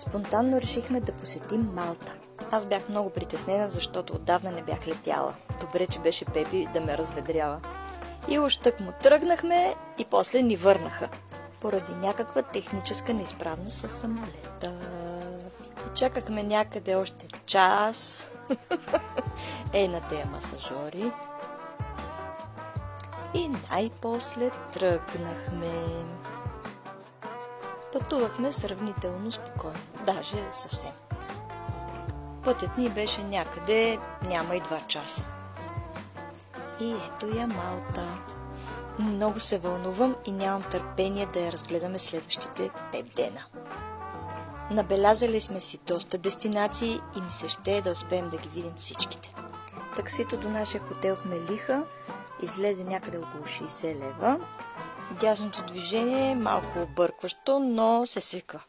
Спонтанно решихме да посетим Малта. Аз бях много притеснена, защото отдавна не бях летяла. Добре, че беше Пепи да ме разведрява. И уж тък му тръгнахме и после ни върнаха. Поради някаква техническа неизправност със самолета. И чакахме някъде още час. Ей на тея масажори. И най-после тръгнахме. Пътувахме сравнително спокойно, даже съвсем. Пътят ни беше някъде, няма и 2 часа. И ето я Малта. Много се вълнувам и нямам търпение да я разгледаме следващите 5 дена. Набелязали сме си доста дестинации и ми се ще да успеем да ги видим всичките. Таксито до нашия хотел в Мелиха излезе някъде около 60 лева. Дясното движение е малко объркващо, но се свика.